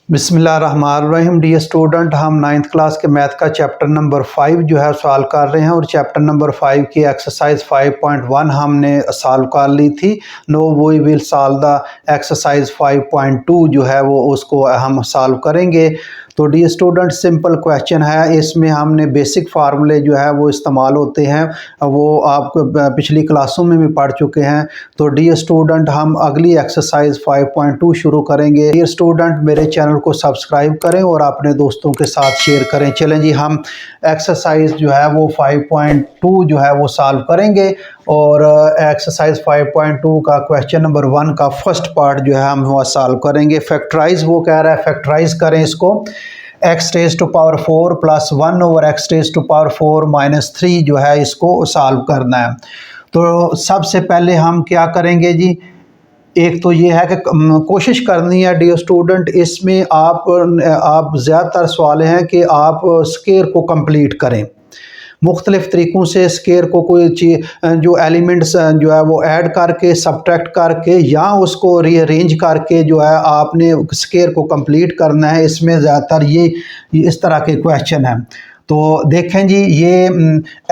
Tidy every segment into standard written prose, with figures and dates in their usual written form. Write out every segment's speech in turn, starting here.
बिस्मिल्लाहिर्रहमानिर्रहीम। Dear student, हम ninth class के मैथ का चैप्टर नंबर 5 जो है सॉल्व कर रहे हैं और चैप्टर नंबर 5 की एक्सरसाइज 5.1 हमने सॉल्व कर ली थी। Now we will solve the exercise 5.2 जो है वो उसको हम सॉल्व करेंगे। तो डियर स्टूडेंट, सिंपल क्वेश्चन है, इसमें हमने बेसिक फार्मूले जो है वो इस्तेमाल होते हैं, वो आपको पिछली क्लासों में भी पढ़ चुके हैं। तो डियर स्टूडेंट, हम अगली एक्सरसाइज 5.2 शुरू करेंगे। डियर स्टूडेंट, मेरे चैनल को सब्सक्राइब करें और अपने दोस्तों के साथ शेयर करें। चलें जी, हम एक्सरसाइज जो है वो 5.2 जो है वो सॉल्व करेंगे और एक्सरसाइज 5.2 का क्वेश्चन नंबर 1 का फर्स्ट पार्ट जो है हम वो सॉल्व करेंगे। फैक्टराइज वो कह रहा है, फैक्टराइज करें इसको। x raise to power 4 plus 1 over x raise to power 4 minus 3 जो है इसको सॉल्व करना है। तो सबसे पहले हम क्या करेंगे जी, एक तो ये है कि कोशिश करनी है डियर स्टूडेंट, इसमें आप ज़्यादातर सवाल हैं कि आप स्केयर को कंप्लीट करें। मुख्तलिफ़ तरीक़ों से स्केयर को कोई चीज़ जो एलिमेंट्स जो है वो ऐड करके, सब्ट्रैक्ट करके या उसको रीअरेंज करके जो है आपने स्केयर को कंप्लीट करना है। इसमें ज़्यादातर ये इस तरह के क्वेश्चन हैं। तो देखें जी, ये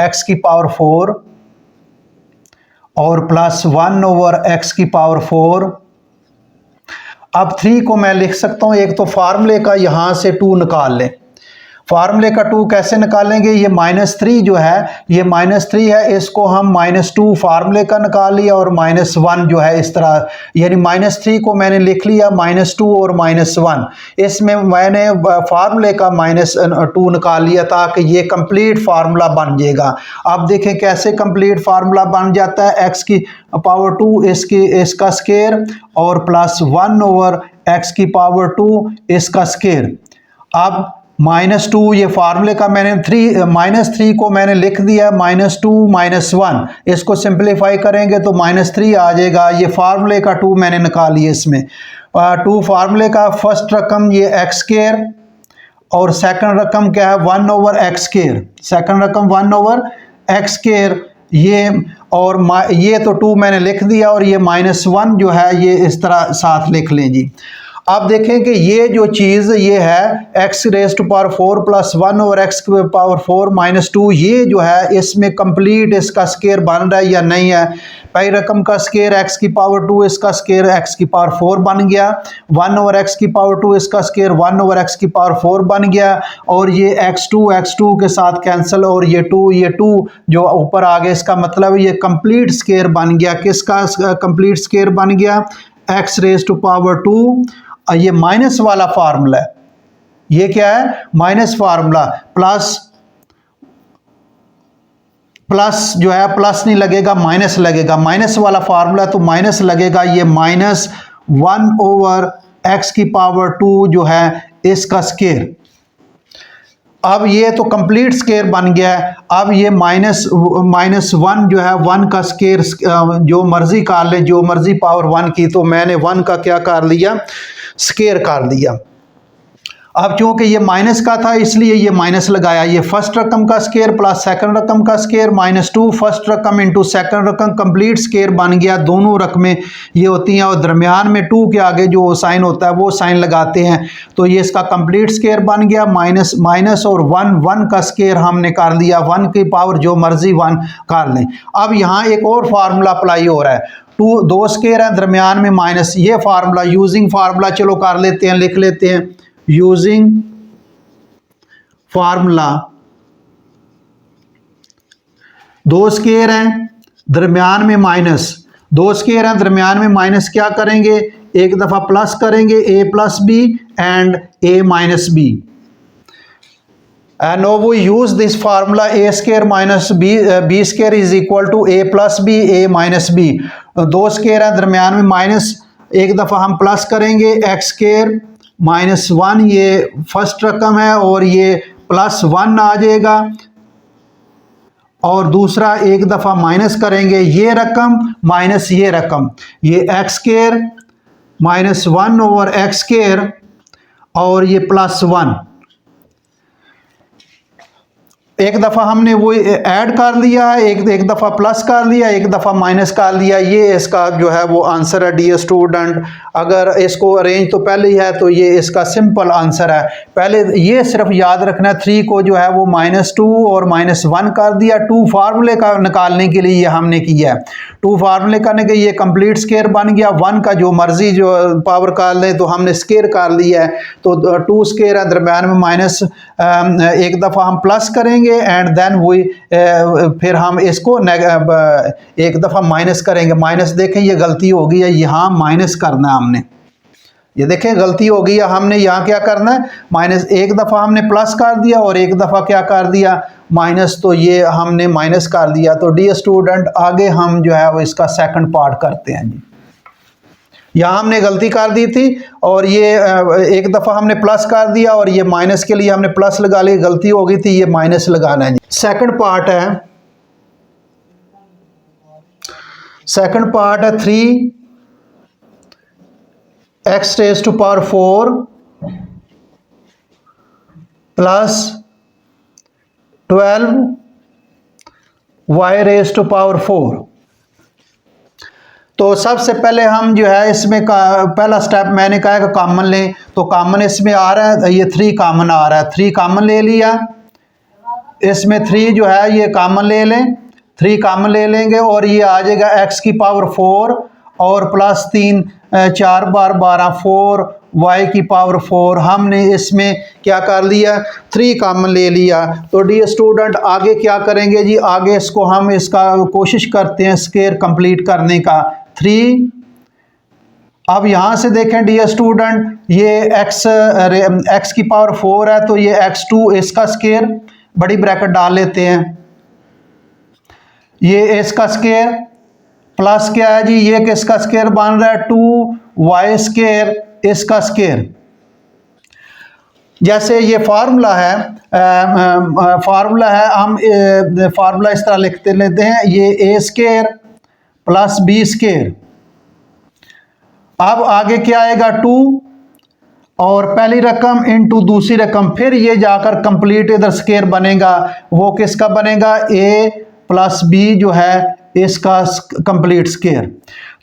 x की पावर 4 और प्लस 1 ओवर x की पावर 4। अब 3 को मैं लिख सकता हूँ, एक तो फार्मूले का यहाँ से 2 निकाल लें। फार्मूले का 2 कैसे निकालेंगे, ये -3 जो है, ये -3 है, इसको हम -2 फार्मूले का निकाल लिया और -1 जो है इस तरह, यानी -3 को मैंने लिख लिया, -2 और -1, इसमें मैंने फार्मूले का -2 निकाल लिया ताकि ये कंप्लीट फार्मूला बन जाएगा। अब देखें कैसे कंप्लीट फार्मूला बन जाता है। x की पावर 2 इसका स्केयर और प्लस 1 ओवर x की पावर 2 इसका स्केयर। अब -2 ये फार्मूले का मैंने -3 को मैंने लिख दिया, -2 -1, इसको सिंप्लीफाई करेंगे तो -3 आ जाएगा। ये फार्मूले का 2 मैंने निकाल लिया। इसमें 2 फार्मूले का फर्स्ट रकम ये x स्केयर और सेकंड रकम क्या है, 1 ओवर x स्केयर। सेकंड रकम 1 ओवर x स्केयर, ये और ये तो 2 मैंने लिख दिया और ये -1 जो है ये इस तरह साथ लिख लें जी। अब देखें कि ये जो चीज़ ये है x raise to power 4 plus 1 over x की पावर 4 माइनस 2, ये जो है इसमें कंप्लीट इसका स्केयर बन रहा है या नहीं है। पहली रकम का स्केयर x की पावर 2, इसका स्केयर x की पावर 4 बन गया। 1 ओवर x की पावर 2, इसका स्केयर 1 ओवर x की पावर 4 बन गया और ये x2 के साथ कैंसिल और ये 2 जो ऊपर आ गया, इसका मतलब ये कंप्लीट स्केयर बन गया। किसका कंप्लीट स्केयर बन गया, x रेज़ टू पावर 2। ये माइनस वाला फार्मूला है, ये क्या है, माइनस फार्मूला। प्लस जो है प्लस नहीं लगेगा, माइनस लगेगा, माइनस वाला फार्मूला तो माइनस लगेगा। ये -1 ओवर x की पावर 2 जो है इसका स्केयर। अब ये तो कंप्लीट स्केयर बन गया है। अब ये -1 जो है 1 का स्केयर, जो मर्जी कर ले, जो मर्जी पावर 1 की, तो मैंने 1 का क्या कर लिया, स्केयर कर दिया। अब चूंकि ये माइनस का था इसलिए ये माइनस लगाया। ये फर्स्ट रकम का स्केयर प्लस सेकंड रकम का स्केयर -2 फर्स्ट रकम इंटू सेकंड रकम, कंप्लीट स्केयर बन गया। दोनों रकमें ये होती हैं और दरमियान में 2 के आगे जो साइन होता है वो साइन लगाते हैं, तो ये इसका कंप्लीट स्केयर बन गया। माइनस और 1 का स्केयर हमने कर दिया, 1 की पावर जो मर्जी 1 कर लें। अब यहाँ एक और फार्मूला अप्लाई हो रहा है, 2 स्केयर है, दरमियान में माइनस। ये फार्मूला यूजिंग फार्मूला चलो कर लेते हैं, लिख लेते हैं। यूजिंग फार्मूला, 2 स्केयर हैं, दरमियान में माइनस, 2 स्केयर हैं, दरमियान में माइनस, क्या करेंगे, एक दफा प्लस करेंगे, a plus b and a minus b. And now we use this formula, a square minus b square is equal to a plus b, a minus b। 2 square है, दरमियान में माइनस, एक दफ़ा हम प्लस करेंगे, x square -1, ये first रकम है और ये +1 आ जाएगा। और दूसरा एक दफ़ा माइनस करेंगे, ये रकम माइनस ये रकम, ये x square -1 over x square और ये +1। एक दफ़ा हमने वो ऐड कर लिया है, एक दफ़ा प्लस कर लिया, एक दफ़ा माइनस कर लिया। ये इसका जो है वो आंसर है डियर स्टूडेंट। अगर इसको अरेंज तो पहले ही है तो ये इसका सिंपल आंसर है। पहले ये सिर्फ याद रखना, 3 को जो है वो -2 और -1 कर दिया। 2 फार्मूले का निकालने के लिए ये हमने किया है। 2 फार्मूले करने के ये कंप्लीट स्केयर बन गया। 1 का जो मर्जी जो पावर कर लें तो हमने स्केयर कर लिया है, तो 2 स्केयर है, दरम्यान में माइनस एक दफ़ा हम प्लस करेंगे एंड देन वही फिर हम इसको एक दफ़ा माइनस करेंगे। माइनस देखें ये गलती हो गई है, यहाँ माइनस करना है हमने। ये देखें गलती हो गई है, हमने यहाँ क्या करना है माइनस। एक दफ़ा हमने प्लस कर दिया और एक दफ़ा क्या कर दिया माइनस, तो ये हमने माइनस कर दिया। तो डियर स्टूडेंट आगे हम जो है वो इसका सेकंड पार्ट करते हैं जी। यहाँ हमने गलती कर दी थी और ये एक दफ़ा हमने प्लस कर दिया और ये माइनस के लिए हमने प्लस लगा ली, गलती हो गई थी, ये माइनस लगाना है जी। सेकंड पार्ट है 3x⁴ प्लस 12y⁴। तो सबसे पहले हम जो है इसमें पहला स्टेप मैंने कहा कि कॉमन लें, तो कॉमन इसमें आ रहा है, ये 3 कॉमन आ रहा है, 3 कॉमन ले लिया। इसमें 3 जो है ये कॉमन ले लें, 3 कॉमन ले लेंगे और ये आ जाएगा x⁴ और प्लस 3 4 बार 12 4 y⁴। हमने इसमें क्या कर लिया 3 कॉमन ले लिया। तो डियर स्टूडेंट आगे क्या करेंगे जी, आगे इसको हम इसका कोशिश करते हैं स्केयर कंप्लीट करने का। 3 अब यहाँ से देखें डियर स्टूडेंट, ये x⁴ है तो ये x2 इसका स्केयर, बड़ी ब्रैकेट डाल लेते हैं, ये इसका स्केयर प्लस क्या है जी, ये किसका स्केयर बन रहा है 2y² इसका स्केयर। जैसे ये फार्मूला है हम फार्मूला इस तरह लिखते लेते हैं, ये a² प्लस b²। अब आगे क्या आएगा 2 और पहली रकम इनटू दूसरी रकम, फिर ये जाकर कंप्लीट इधर स्केयर बनेगा, वो किसका बनेगा a प्लस b जो है इसका कंप्लीट स्केयर।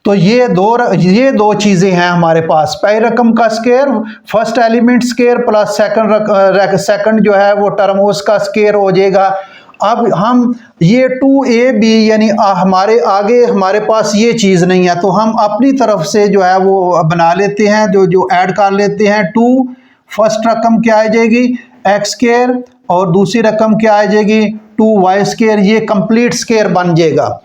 तो ये दो चीज़ें हैं हमारे पास, पहली रकम का square first element square plus second जो है वो टर्म उसका स्केयर हो जाएगा। अब हम ये 2ab यानी हमारे आगे हमारे पास ये चीज़ नहीं है, तो हम अपनी तरफ से जो है वो बना लेते हैं, जो ऐड कर लेते हैं। 2 फर्स्ट रकम क्या आ जाएगी x² और दूसरी रकम क्या आ जाएगी 2y², ये कंप्लीट स्केयर बन जाएगा।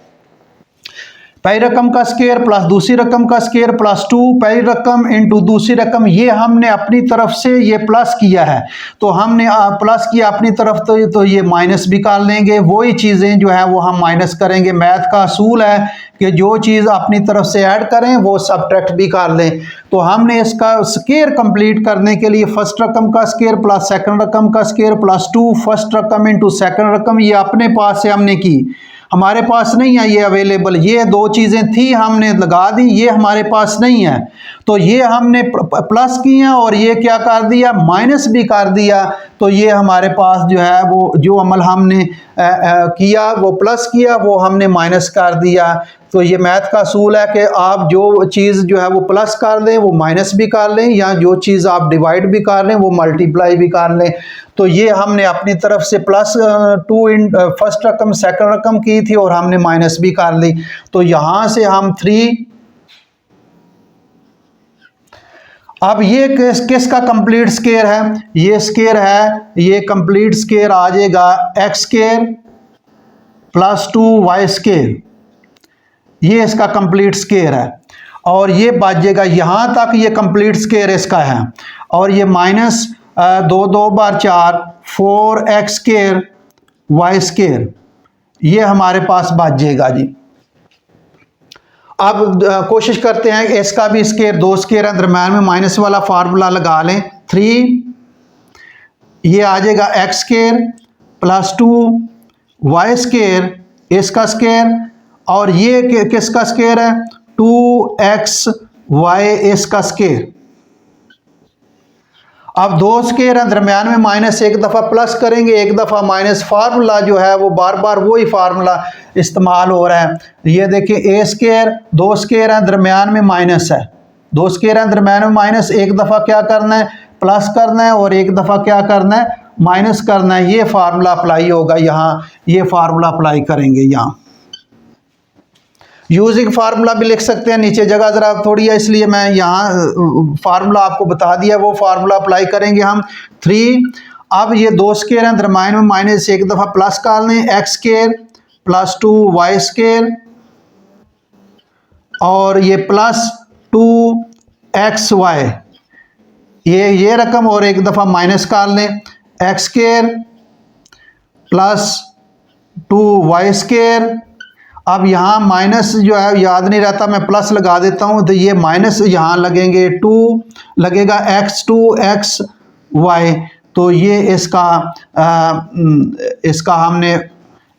पहली रकम का स्केयर प्लस दूसरी रकम का स्केयर प्लस 2, पहली रकम इनटू दूसरी रकम, ये हमने अपनी तरफ से ये प्लस किया है, तो हमने प्लस किया अपनी तरफ तो ये माइनस भी कर लेंगे। वही चीज़ें जो है वो हम माइनस करेंगे। मैथ का असूल है कि जो चीज़ अपनी तरफ से ऐड करें वो सबट्रैक्ट भी कर लें। तो हमने इसका स्केयर कंप्लीट करने के लिए फर्स्ट रकम का स्केयर प्लस सेकंड रकम का स्केयर प्लस 2 फर्स्ट रकम इनटू सेकंड रकम, ये अपने पास से हमने की, हमारे पास नहीं है ये अवेलेबल। ये दो चीज़ें थी हमने लगा दी, ये हमारे पास नहीं है, तो ये हमने प्लस किया और ये क्या कर दिया माइनस भी कर दिया। तो ये हमारे पास जो है वो जो अमल हमने किया वो प्लस किया, वो हमने माइनस कर दिया। तो ये मैथ का असूल है कि आप जो चीज़ जो है वो प्लस कर लें वो माइनस भी कर लें, या जो चीज़ आप डिवाइड भी कर लें वो मल्टीप्लाई भी कर लें। तो ये हमने अपनी तरफ से प्लस 2 इन फर्स्ट रकम सेकंड रकम की थी और हमने माइनस भी कर ली। तो यहाँ से हम 3, अब ये किसका कंप्लीट स्केयर है, ये स्केयर है, ये कंप्लीट स्केयर आ जाएगा x² प्लस 2y², ये इसका कंप्लीट स्केयर है। और ये बच जाएगा, यहाँ तक ये कंप्लीट स्केयर इसका है। और ये माइनस 2 2 बार 4 4x², y², ये हमारे पास बच जाएगा जी। अब कोशिश करते हैं कि इसका भी स्केयर, 2 स्केयर है, दरम्यान में माइनस वाला फार्मूला लगा लें। 3 ये आ जाएगा x² प्लस 2y², इसका स्केयर, और ये किसका स्केयर है 2xy इसका स्केयर। अब दो स्केयर हैं, दरमियान में माइनस एक दफ़ा प्लस करेंगे, एक दफ़ा माइनस, फार्मूला जो है वो बार बार वही फार्मूला इस्तेमाल हो रहा है। ये देखिए ए स्केयर, दो स्केयर हैं, दरमियान में माइनस है, दो स्केयर हैं, दरमियान में माइनस, एक दफ़ा क्या करना है, प्लस करना है, और एक दफ़ा क्या करना है, माइनस करना है। ये फार्मूला अप्लाई होगा यहाँ, ये फार्मूला अप्लाई करेंगे यहाँ। यूजिंग फार्मूला भी लिख सकते हैं, नीचे जगह ज़रा थोड़ी है इसलिए मैं यहाँ फार्मूला आपको बता दिया, वो फार्मूला अप्लाई करेंगे हम। 3, अब ये दो स्केयर हैं, दरमियान में माइनस, एक दफ़ा प्लस कर लें, x square plus 2 y square, और ये प्लस 2 एक्स वाई, ये रकम, और एक दफ़ा माइनस कर लें, x square plus 2 y square. अब यहाँ माइनस जो है याद नहीं रहता, मैं प्लस लगा देता हूँ, तो ये माइनस यहाँ लगेंगे, 2 लगेगा एक्स 2 एक्स वाई, तो ये इसका हमने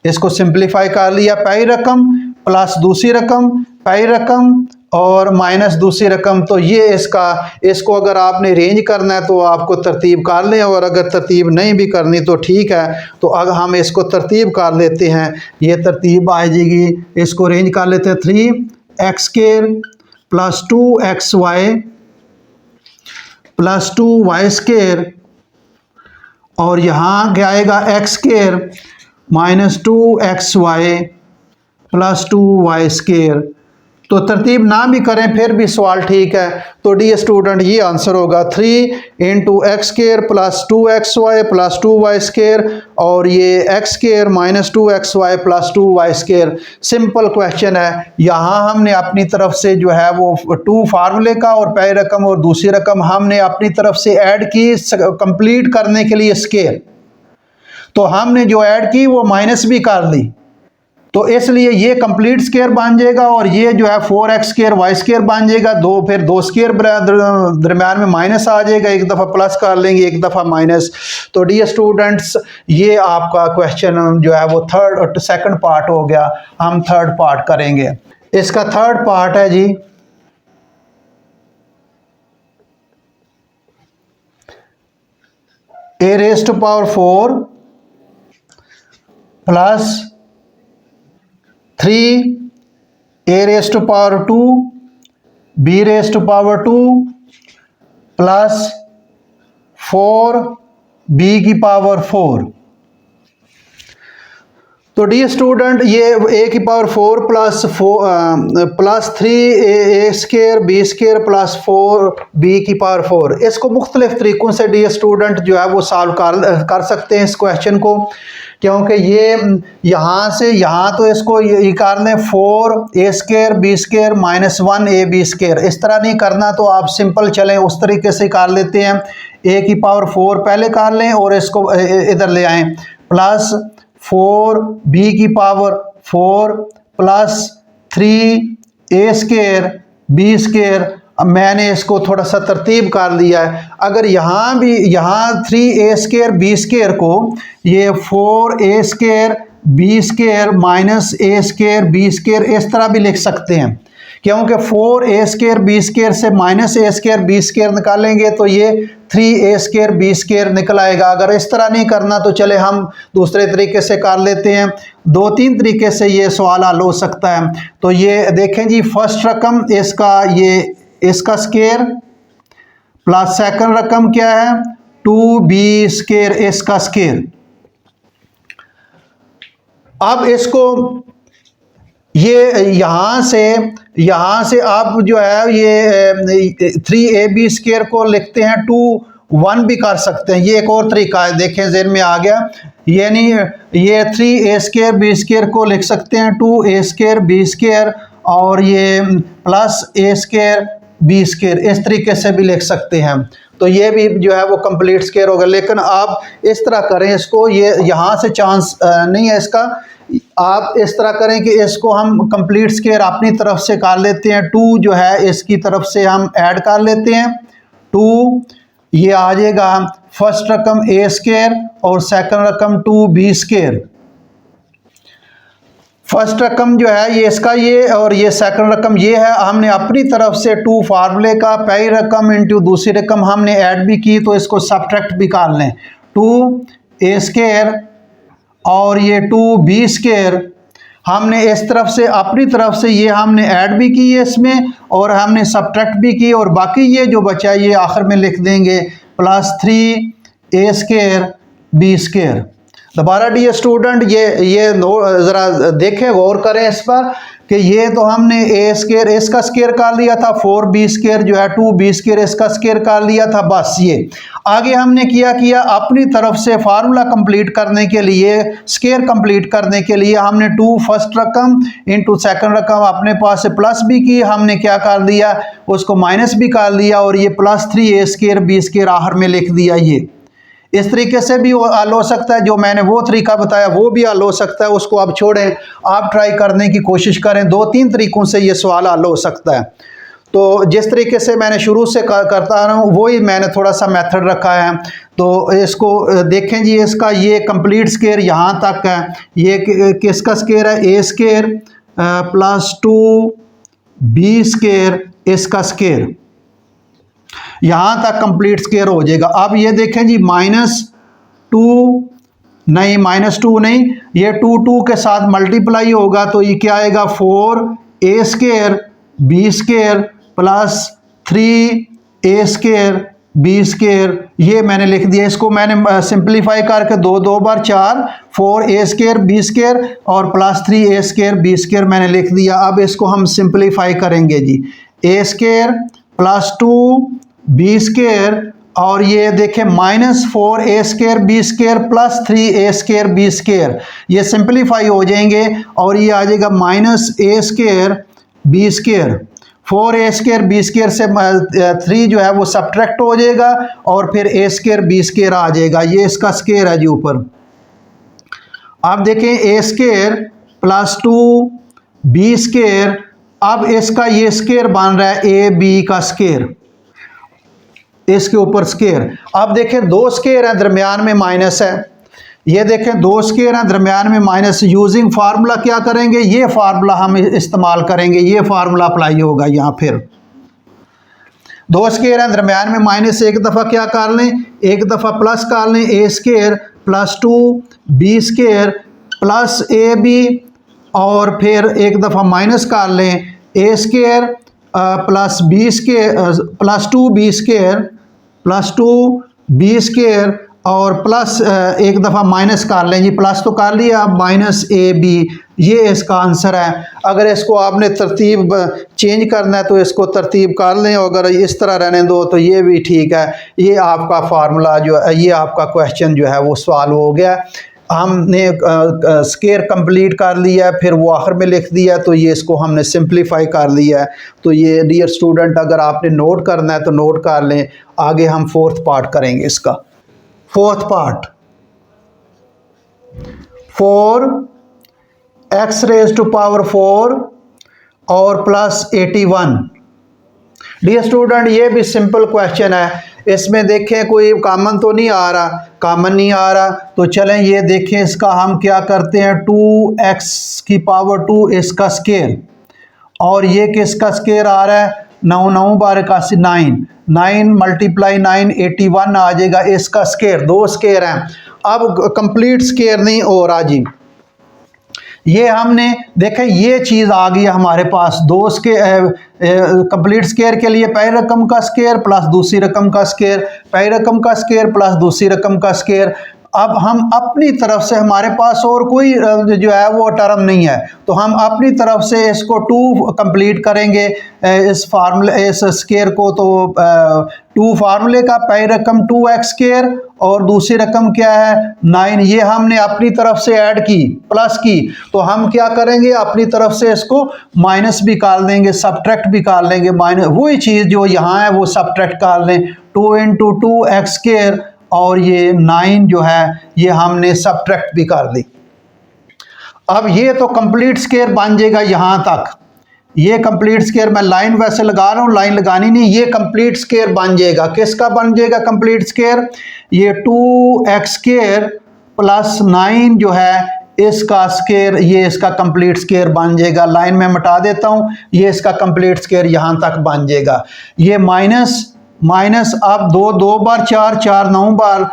इसको सिंप्लीफाई कर लिया, पहली रकम प्लस दूसरी रकम, पहली रकम और माइनस दूसरी रकम। तो ये इसको अगर आपने रेंज करना है तो आपको तरतीब कर लें, और अगर तरतीब नहीं भी करनी तो ठीक है। तो अगर हम इसको तरतीब कर लेते हैं, ये तरतीब आ जाएगी, इसको रेंज कर लेते हैं, 3 x square plus 2 x y plus 2 y square, और यहाँ क्या आएगा, x square minus 2 x y plus 2 y square. तो तरतीब ना भी करें फिर भी सवाल ठीक है। तो डी स्टूडेंट ये आंसर होगा 3 into x square plus 2 x y plus 2 y square, और ये x square minus 2 x y plus 2 y square. Simple question है। यहाँ हमने अपनी तरफ से जो है वो 2 फार्मूले का और पहली रकम और दूसरी रकम हमने अपनी तरफ से ऐड की कंप्लीट करने के लिए स्केयर, तो हमने जो ऐड की वो माइनस भी कर ली, तो इसलिए ये कंप्लीट स्केयर बन जाएगा, और ये जो है 4x स्केयर वाई स्केयर बन जाएगा। फिर दो स्केयर दरमियान में माइनस आ जाएगा, एक दफ़ा प्लस कर लेंगे, एक दफ़ा माइनस। तो डियर स्टूडेंट्स, ये आपका क्वेश्चन जो है वो सेकंड पार्ट हो गया। हम थर्ड पार्ट करेंगे। इसका थर्ड पार्ट है जी, a raised to power 4 plus 3 a raised to power 2 b raised to power 2 plus 4 b की पावर 4। तो डी स्टूडेंट, ये a की power 4 plus 3 a square b square plus 4 b की power 4, इसको मुख्तलिफ तरीक़ों से डी स्टूडेंट जो है वो सॉल्व कर सकते हैं इस क्वेश्चन को, क्योंकि ये यहाँ से यहाँ तो इसको ये कर लें 4 a square b square minus 1 a b square. इस तरह नहीं करना तो आप सिंपल चलें, उस तरीके से कर लेते हैं। a की पावर 4 पहले कर लें और इसको इधर ले आएँ, प्लस 4 b की power 4 plus 3 a square b square. अब मैंने इसको थोड़ा सा तरतीब कर लिया है। अगर यहाँ भी, यहाँ 3a स्केयर b स्केयर को ये 4a square b square minus a square b square इस तरह भी लिख सकते हैं, क्योंकि 4a स्केयर b स्केयर से minus a square b square निकालेंगे तो ये 3a स्केयर b स्केयर निकल आएगा। अगर इस तरह नहीं करना तो चले हम दूसरे तरीके से कर लेते हैं। 2-3 तरीके से ये सवाल हल हो सकता है। तो ये देखें जी, फर्स्ट रकम इसका स्केयर प्लस सेकंड रकम क्या है, 2b स्केयर इसका स्केयर। अब इसको ये यहाँ से आप जो है ये 3ab स्केयर को लिखते हैं 2 1 भी कर सकते हैं। ये एक और तरीका है, देखें ज़हन में आ गया। यानी ये 3a स्केयर b स्केयर को लिख सकते हैं 2a स्केयर b स्केयर, और ये plus a square b square इस तरीके से भी लिख सकते हैं। तो ये भी जो है वो कंप्लीट स्केयर होगा। लेकिन आप इस तरह करें इसको, ये यहाँ से चांस नहीं है इसका। आप इस तरह करें कि इसको हम कंप्लीट स्केयर अपनी तरफ से कर लेते हैं, 2 जो है इसकी तरफ से हम ऐड कर लेते हैं 2, ये आ जाएगा फर्स्ट रकम a स्केयर और सेकंड रकम 2b स्केयर। फर्स्ट रकम जो है ये इसका ये और ये सेकंड रकम ये है। हमने अपनी तरफ से 2 फार्मूले का पहली रकम इंटू दूसरी रकम हमने ऐड भी की, तो इसको सब्ट्रैक्ट भी कर लें। 2a² और ये 2b² हमने इस तरफ से अपनी तरफ से ये हमने ऐड भी की है इसमें और हमने सब्ट्रैक्ट भी की, और बाकी ये जो बचा ये आखिर में लिख देंगे प्लस 3a² b²। दोबारा डियर स्टूडेंट ये ज़रा देखें, गौर करें इस पर कि ये तो हमने a² इसका स्क्वायर कर लिया था, 4b² जो है 2b² इसका स्क्वायर कर लिया था, बस ये। आगे हमने किया अपनी तरफ से फार्मूला कंप्लीट करने के लिए, स्क्वायर कंप्लीट करने के लिए हमने 2 फर्स्ट रकम इंटू सेकंड रकम अपने पास से प्लस भी की, हमने क्या कर दिया उसको माइनस भी कर लिया, और ये प्लस 3a² b² आखिर में लिख दिया। ये इस तरीके से भी हल हो सकता है, जो मैंने वो तरीका बताया वो भी हल हो सकता है, उसको आप छोड़ें, आप ट्राई करने की कोशिश करें। 2-3 तरीकों से ये सवाल हल हो सकता है। तो जिस तरीके से मैंने शुरू से करता रहा हूँ वही मैंने थोड़ा सा मेथड रखा है। तो इसको देखें जी, इसका ये कंप्लीट स्क्वायर यहाँ तक है, ये किसका स्क्वायर है a² प्लस 2b² इसका स्क्वायर, यहाँ तक कंप्लीट स्क्वायर हो जाएगा। अब ये देखें जी -2 नहीं, -2 नहीं, ये 2 के साथ मल्टीप्लाई होगा तो ये क्या आएगा 4a² b² plus 3a² b²। ये मैंने लिख दिया, इसको मैंने सिंप्लीफाई करके 2 बार 4 4a² b² और प्लस 3a² b² मैंने लिख दिया। अब इसको हम सिंप्लीफाई करेंगे जी, a² प्लस 2b² और ये देखें -4a² b² plus 3a² b², ये सिंप्लीफाई हो जाएंगे और ये आ जाएगा -a² b²। 4a² b² से 3 जो है वो सब्ट्रैक्ट हो जाएगा और फिर a² b² आ जाएगा, ये इसका स्क्वायर है जी ऊपर। अब देखें a² प्लस 2b², अब इसका ये स्क्वायर बन रहा है ab का स्क्वायर, इसके ऊपर स्क्वायर। अब देखें 2 स्क्वायर है, दरमियान में माइनस है, ये देखें 2 स्क्वायर है, दरमियान में माइनस। यूजिंग फार्मूला क्या करेंगे, ये फार्मूला हम इस्तेमाल करेंगे, ये फार्मूला अप्लाई होगा यहाँ। फिर 2 स्क्वायर है, दरमियान में माइनस, एक दफ़ा क्या कर लें, एक दफ़ा प्लस कर लें a² plus 2b² plus ab और फिर एक दफ़ा माइनस कर लें a² plus b² plus 2b² plus 2b² और प्लस एक दफ़ा माइनस कर लें जी, प्लस तो कर लिया, अब -ab, ये इसका आंसर है। अगर इसको आपने तरतीब चेंज करना है तो इसको तरतीब कर लें, अगर इस तरह रहने दो तो ये भी ठीक है। ये आपका फार्मूला जो है, ये आपका क्वेश्चन जो है वो सवाल हो गया। हमने स्क्वायर कंप्लीट कर लिया, फिर वो आखिर में लिख दिया, तो ये इसको हमने सिंप्लीफाई कर लिया है। तो ये डियर स्टूडेंट अगर आपने नोट करना है तो नोट कर लें। आगे हम 4th पार्ट करेंगे इसका। 4th पार्ट 4x⁴ और प्लस 81। डियर स्टूडेंट ये भी सिंपल क्वेश्चन है, इसमें देखें कोई कॉमन तो नहीं आ रहा, कॉमन नहीं आ रहा तो चलें ये देखें, इसका हम क्या करते हैं 2x⁴ इसका स्क्वायर और ये किसका स्क्वायर आ रहा है 9 9 बार 81, 9 मल्टीप्लाई 9 81 आ जाएगा, इसका स्क्वायर। 2 स्क्वायर हैं, अब कंप्लीट स्क्वायर नहीं हो रहा जी। ये हमने देखें ये चीज़ आ गई हमारे पास, 2 कंप्लीट स्क्वायर के लिए पहली रकम का स्क्वायर प्लस दूसरी रकम का स्क्वायर, पहली रकम का स्क्वायर प्लस दूसरी रकम का स्क्वायर। अब हम अपनी तरफ से, हमारे पास और कोई जो है वो टर्म नहीं है, तो हम अपनी तरफ से इसको 2 कंप्लीट करेंगे इस फार्मूले, इस स्क्वायर को। तो 2 फार्मूले का पहली रकम 2x² और दूसरी रकम क्या है 9, ये हमने अपनी तरफ से ऐड की, प्लस की, तो हम क्या करेंगे अपनी तरफ से इसको माइनस भी कर देंगे, सब्ट्रैक्ट भी कर लेंगे, माइनस वही चीज़ जो यहाँ है वो सब्ट्रैक्ट कर लें। 2 × 2x² और ये 9 जो है ये हमने सब्ट्रैक्ट भी कर दी। अब ये तो कंप्लीट स्क्वायर बन जाएगा यहाँ तक, ये कंप्लीट स्क्वायर, मैं लाइन वैसे लगा रहा हूँ, लाइन लगानी नहीं, ये कंप्लीट स्क्वायर बन जाएगा। किसका बन जाएगा कंप्लीट स्क्वायर, ये 2x² प्लस 9 जो है इसका स्केयर, ये इसका कंप्लीट स्केयर बन जाएगा। लाइन में मिटा देता हूँ, ये इसका कंप्लीट स्केयर यहाँ तक बन जाएगा। ये माइनस माइनस, अब दो दो बार चार, चार 9 बार,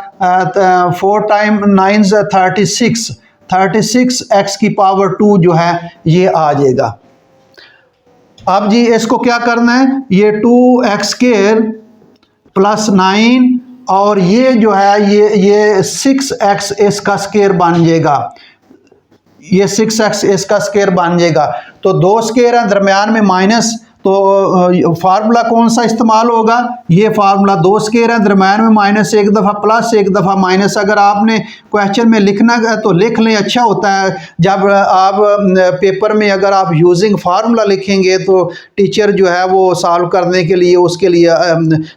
4 टाइम 9 36, 36 एक्स की पावर 2 जो है ये आ जाएगा। अब जी इसको क्या करना है, ये 2x स्क्वायर प्लस 9 और ये जो है ये 6x इसका स्क्वायर बन जाएगा, ये 6x इसका स्क्वायर बन जाएगा। तो दो स्क्वायर है, दरमियान में माइनस, तो फार्मूला कौन सा इस्तेमाल होगा, ये फार्मूला, दो स्क्वायर है दरमियान में माइनस, एक दफ़ा प्लस एक दफ़ा माइनस। अगर आपने क्वेश्चन में लिखना है तो लिख लें, अच्छा होता है। जब आप पेपर में अगर आप यूजिंग फार्मूला लिखेंगे तो टीचर जो है वो सॉल्व करने के लिए, उसके लिए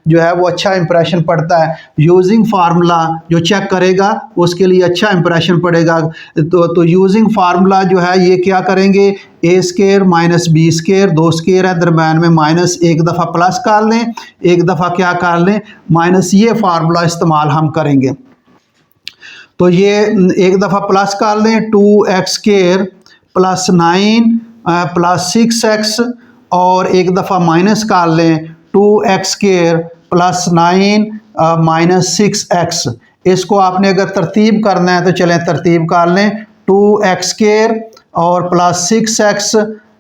जो है वो अच्छा इंप्रेशन पड़ता है। यूजिंग फार्मूला जो चेक करेगा उसके लिए अच्छा इंप्रेशन पड़ेगा। तो यूजिंग फार्मूला जो है ये क्या करेंगे, ए स्क्वायर माइनस बी स्क्वायर, दो स्क्वायर है दरम्यान में माइनस, एक दफ़ा प्लस कर लें, एक दफ़ा क्या कर लें माइनस, ये फार्मूला इस्तेमाल हम करेंगे। तो ये एक दफ़ा प्लस कर लें, 2x square plus 9 plus 6x, और एक दफ़ा माइनस कर लें 2x square plus 9 minus 6x। इसको आपने अगर तरतीब करना है तो चलें तरतीब कर लें, 2x स्क्वायर और प्लस 6x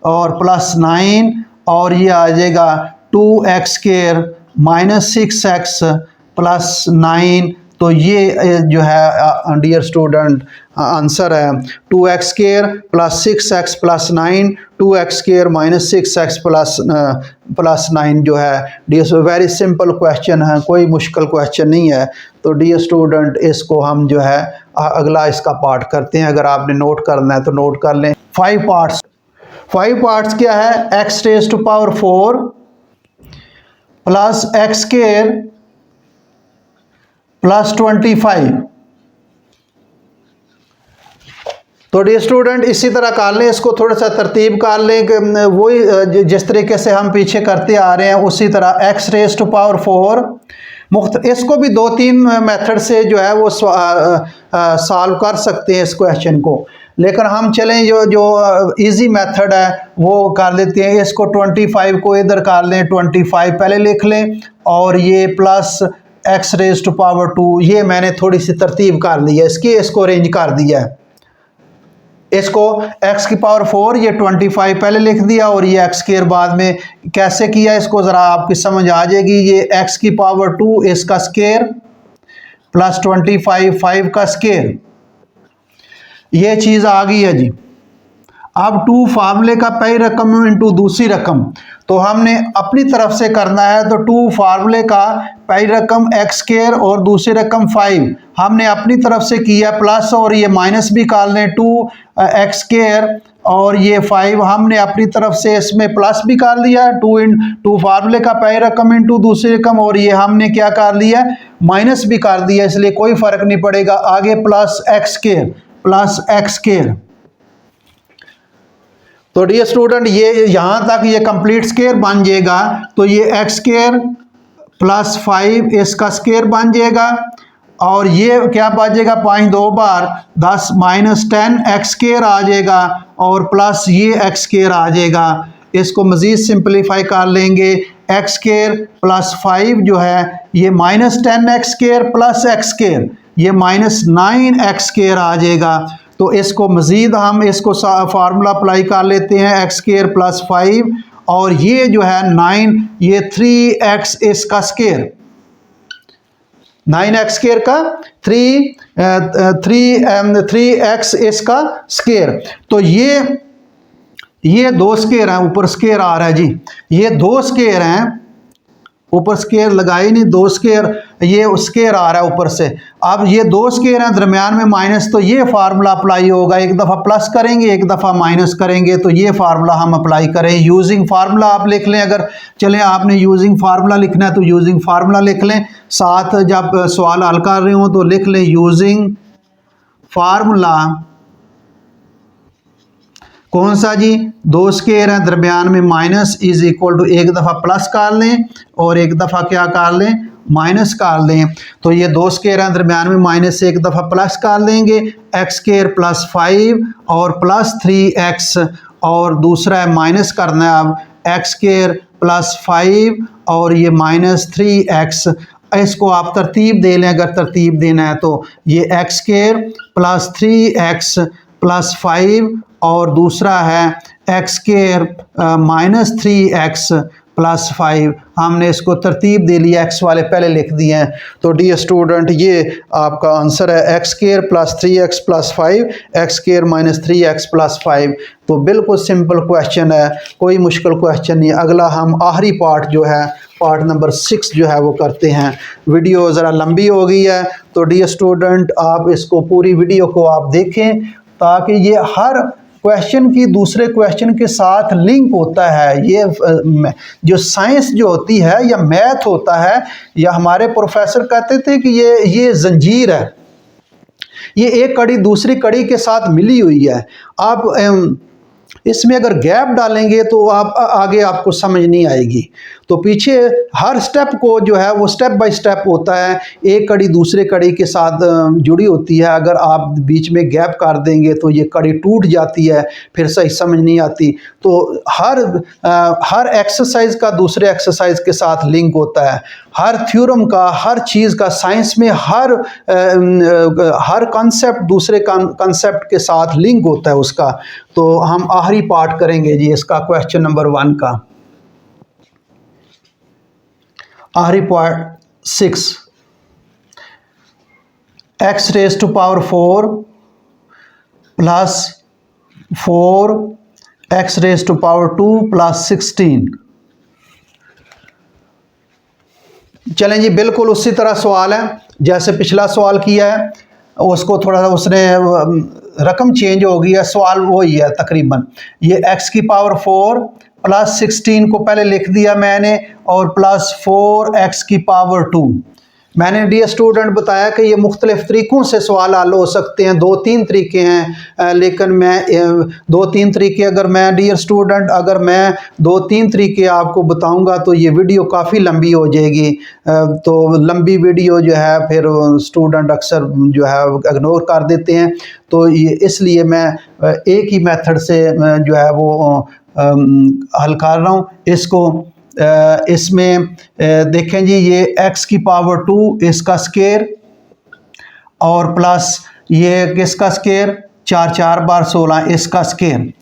और प्लस 9, और ये आ जाएगा 2x square minus 6x plus 9। तो ये जो है डियर स्टूडेंट आंसर है 2x square plus 6x plus 9, 2x square minus 6x plus 9 जो है डियर, वेरी सिंपल क्वेश्चन है, कोई मुश्किल क्वेश्चन नहीं है। तो डियर स्टूडेंट इसको हम जो है अगला इसका पार्ट करते हैं। अगर आपने नोट करना है तो नोट कर लें। 5 पार्ट्स, 5 पार्ट्स क्या है, x raise to power 4 plus x square plus 25। तो डियर स्टूडेंट इसी तरह कर लें, इसको थोड़ा सा तरतीब कर लें कि वही जिस तरीके से हम पीछे करते आ रहे हैं उसी तरह x रेज़ टू पावर 4 इसको भी 2-3 मेथड से जो है वो सॉल्व कर सकते हैं इस क्वेश्चन को, लेकिन हम चलें जो इजी मेथड है वो कर लेते हैं। इसको 25 को इधर कर लें, 25 पहले लिख लें, और ये plus x raise to power 2, ये मैंने थोड़ी सी तरतीब कर ली है इसकी, इसको अरेंज कर दिया है। इसको x की पावर 4, ये 25 पहले लिख दिया, और ये x स्क्वायर बाद में कैसे किया इसको ज़रा आपकी समझ आ जाएगी। ये x की पावर 2 इसका स्क्वायर प्लस 25 5 का स्क्वायर, ये चीज़ आ गई है जी। अब 2 फार्मूले का पहली रकम इंटू दूसरी रकम, तो हमने अपनी तरफ से करना है। तो 2 फार्मूले का पहली रकम x स्क्वायर और दूसरी रकम 5 हमने अपनी तरफ से किया प्लस, और ये माइनस भी कर लें 2x स्क्वायर और ये 5 हमने अपनी तरफ से इसमें प्लस भी कर लिया। 2 फार्मूले का पहली रकम इंटू दूसरी रकम, और ये हमने क्या कर लिया माइनस भी कर दिया, इसलिए कोई फ़र्क नहीं पड़ेगा। आगे plus x square plus x square. तो डियर स्टूडेंट ये यहाँ तक ये कंप्लीट स्क्वायर बन जाएगा। तो ये x स्क्वायर प्लस 5 इसका स्क्वायर बन जाएगा, और ये क्या बचेगा 5 2 बार 10 माइनस 10 x स्क्वायर आ जाएगा, और प्लस ये x स्क्वायर आ जाएगा। इसको मज़ीद सिंपलीफाई कर लेंगे, x स्क्वायर प्लस 5 जो है ये minus 10x square plus x square, ये माइनस 9x स्क्वायर आ जाएगा। तो इसको मज़ीद हम इसको फार्मूला अप्लाई कर लेते हैं, x स्क्वायर प्लस 5, और ये जो है 9, ये 3x इसका स्क्वायर, 9x स्क्वायर का 3x इसका स्क्वायर। तो ये 2 स्क्वायर हैं, ऊपर स्क्वायर आ रहा है जी, ये 2 स्क्वायर हैं, ऊपर स्क्वायर लगाए नहीं, 2 स्क्वायर, ये स्क्वायर आ रहा है ऊपर से। अब ये 2 स्क्वायर हैं दरमियान में माइनस, तो ये फार्मूला अप्लाई होगा, एक दफ़ा प्लस करेंगे एक दफ़ा माइनस करेंगे, तो ये फार्मूला हम अप्लाई करें। यूजिंग फार्मूला आप लिख लें, अगर चलें आपने यूजिंग फार्मूला लिखना है तो यूजिंग फार्मूला लिख लें, साथ जब सवाल हल कर रहे हो तो लिख लें यूजिंग फार्मूला। कौन सा जी, 2 स्क्वायर हैं दरमियान में माइनस इज इक्वल टू, एक दफ़ा प्लस कर लें और एक दफ़ा क्या कर लें माइनस कर लें तो ये दो स्केयर हैं, दरमियान में माइनस से एक दफ़ा प्लस कर लेंगे, एक्स स्केयर प्लस 5 और प्लस 3x, और दूसरा है माइनस करना है अब एक्स स्केयर प्लस 5 और ये माइनस 3x। इसको आप तरतीब दे लें, अगर तरतीब देना है तो ये x square plus 3x plus 5 और दूसरा है x square minus 3x plus 5। हमने इसको तरतीब दे लिया, एक्स वाले पहले लिख दिए हैं। तो डियर स्टूडेंट ये आपका आंसर है x square plus 3x plus 5, x square minus 3x plus 5। तो बिल्कुल सिंपल क्वेश्चन है, कोई मुश्किल क्वेश्चन नहीं। अगला हम आखिरी पार्ट जो है, पार्ट नंबर 6 जो है वो करते हैं। वीडियो ज़रा लंबी हो गई है तो डियर स्टूडेंट आप इसको पूरी वीडियो को आप देखें, ताकि ये हर क्वेश्चन की दूसरे क्वेश्चन के साथ लिंक होता है। ये जो साइंस जो होती है या मैथ होता है, या हमारे प्रोफेसर कहते थे कि ये जंजीर है, ये एक कड़ी दूसरी कड़ी के साथ मिली हुई है। आप इसमें अगर गैप डालेंगे तो आप आगे आपको समझ नहीं आएगी। तो पीछे हर स्टेप को जो है वो स्टेप बाय स्टेप होता है, एक कड़ी दूसरे कड़ी के साथ जुड़ी होती है। अगर आप बीच में गैप कर देंगे तो ये कड़ी टूट जाती है, फिर सही समझ नहीं आती। तो हर एक्सरसाइज का दूसरे एक्सरसाइज के साथ लिंक होता है, हर थ्योरम का, हर चीज़ का साइंस में हर कॉन्सेप्ट दूसरे कॉन्सेप्ट के साथ लिंक होता है उसका। तो हम आखिरी पार्ट करेंगे जी इसका, क्वेश्चन नंबर 1 का आखिरी part 6। x raise to power 4 plus 4 x raise to power 2 plus 16। चलें जी, बिल्कुल उसी तरह सवाल है जैसे पिछला सवाल किया है, उसको थोड़ा सा उसने रकम चेंज हो गई है, सवाल वही है तकरीबन। ये x की पावर 4 प्लस 16 को पहले लिख दिया मैंने, और प्लस 4x की पावर 2। मैंने डियर स्टूडेंट बताया कि ये मुख्तलिफ तरीक़ों से सवाल हल हो सकते हैं, 2-3 तरीके हैं। लेकिन मैं 2-3 तरीके अगर मैं डियर स्टूडेंट अगर मैं 2-3 तरीके आपको बताऊंगा तो ये वीडियो काफ़ी लंबी हो जाएगी। तो लंबी वीडियो जो है फिर स्टूडेंट अक्सर जो है इग्नोर कर देते हैं। तो ये इसलिए मैं एक ही मेथड से जो है वो हल कर रहा हूँ इसको। इसमें देखें जी, ये x की पावर 2 इसका स्केयर और प्लस ये किसका स्केयर 4 बार 16 इसका स्केयर।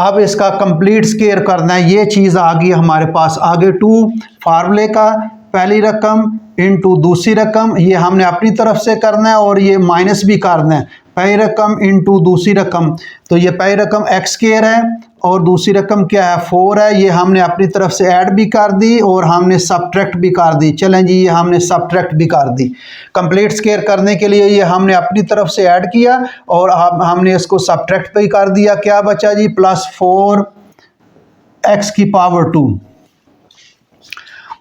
अब इसका कंप्लीट स्केयर करना है, ये चीज़ आ गई हमारे पास आगे। 2 फार्मूले का पहली रकम इनटू दूसरी रकम, ये हमने अपनी तरफ से करना है और ये माइनस भी करना है। पहली रकम इनटू दूसरी रकम, तो ये पहली रकम एक्स स्केयर है और दूसरी रकम क्या है 4 है। ये हमने अपनी तरफ से ऐड भी कर दी और हमने सबट्रैक्ट भी कर दी। चलें जी, ये हमने सबट्रैक्ट भी कर दी। कंप्लीट स्केयर करने के लिए ये हमने अपनी तरफ से ऐड किया और हमने इसको सबट्रैक्ट भी कर दिया। क्या बचा जी, प्लस 4x की पावर 2।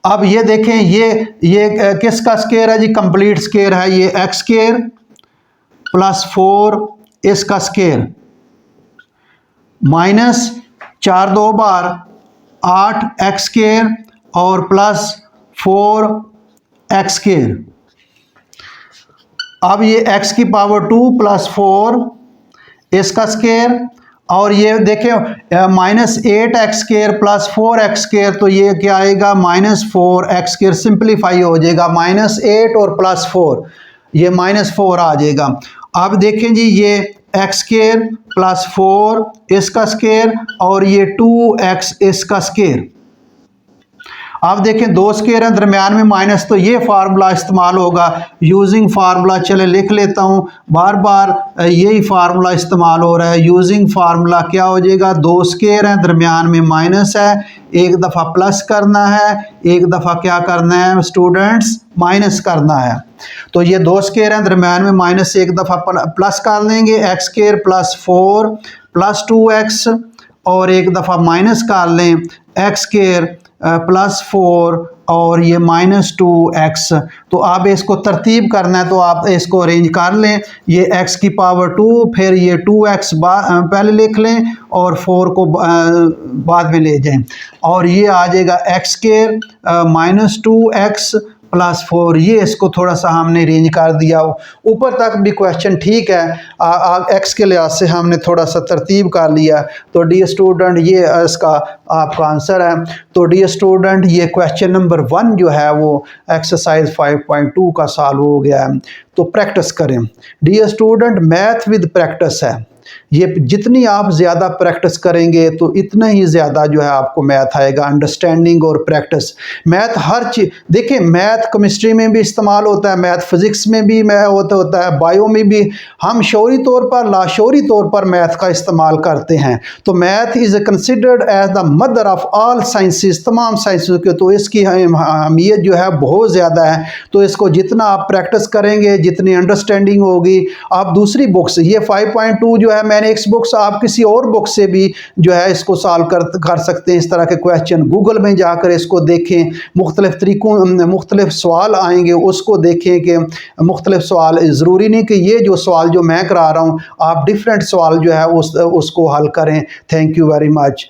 अब ये देखें, ये किसका स्केयर है जी, कंप्लीट स्केयर है। ये एक्स स्केयर प्लस 4 इसका स्केयर माइनस 4 2 बार 8 एक्स स्केयर और प्लस 4 एक्स स्केयर। अब ये x की पावर 2 प्लस 4 इसका स्केयर, और ये देखें minus 8 x square plus 4 x square, तो ये क्या आएगा माइनस 4 एक्स स्केयर। सिंप्लीफाई हो जाएगा, माइनस 8 और प्लस 4, ये माइनस 4 आ जाएगा। अब देखें जी, ये एक्स स्केयर प्लस 4 इसका स्केयर और ये 2x इसका स्केयर। अब देखें 2 स्केयर है, दरमियान में माइनस, तो ये फार्मूला इस्तेमाल होगा यूजिंग फार्मूला। चले लिख लेता हूँ, बार बार यही फार्मूला इस्तेमाल हो रहा है। यूजिंग फार्मूला क्या हो जाएगा, 2 स्केयर हैं, दरमियान में माइनस है, एक दफ़ा प्लस करना है, एक दफ़ा क्या करना है स्टूडेंट्स, माइनस करना है। तो ये 2 स्केयर हैं, दरमियान में माइनस से एक दफ़ा प्लस कर लेंगे, x square plus 4 plus 2x, और एक दफ़ा माइनस कर लें एक्स स्केयर प्लस 4 और ये माइनस 2x। तो आप इसको तरतीब करना है तो आप इसको अरेंज कर लें। ये x की पावर 2, फिर ये 2x पहले लिख लें और 4 को बाद में ले जाएं, और ये आ जाएगा एक्स स्केयर माइनस 2x +4, ये इसको थोड़ा सा हमने रेंज कर दिया। ऊपर तक भी क्वेश्चन ठीक है, एक्स के लिहाज से हमने थोड़ा सा तरतीब कर लिया। तो डियर स्टूडेंट ये इसका आपका आंसर है। तो डियर स्टूडेंट ये क्वेश्चन नंबर 1 जो है वो एक्सरसाइज 5.2 का सॉल्व हो गया है। तो प्रैक्टिस करें dear student, math with practice है। ये जितनी आप ज़्यादा प्रैक्टिस करेंगे तो इतना ही ज़्यादा जो है आपको मैथ आएगा। अंडरस्टैंडिंग और प्रैक्टिस, मैथ हर चीज़ देखिए, मैथ केमिस्ट्री में भी इस्तेमाल होता है, मैथ फिज़िक्स में भी होता है, बायो में भी। हम शौरी तौर पर लाशौरी तौर पर मैथ का इस्तेमाल करते हैं। तो math is considered as the mother of all sciences, तमाम साइंसों के। तो इसकी अहमियत जो है बहुत ज़्यादा है। तो इसको जितना आप प्रैक्टिस करेंगे, जितनी अंडरस्टैंडिंग होगी, आप दूसरी बुक्स, ये 5.2 जो है मैंने एक्स बुक्स, आप किसी और बुक से भी जो है इसको सॉल्व कर सकते हैं। इस तरह के क्वेश्चन गूगल में जाकर इसको देखें, मुख्तलिफ तरीकों मुख्तलिफ सवाल आएंगे, उसको देखें कि मुख्तलिफ सवाल, ज़रूरी नहीं कि ये जो सवाल जो मैं करा रहा हूँ, आप डिफरेंट सवाल जो है उसको हल करें। Thank you very much.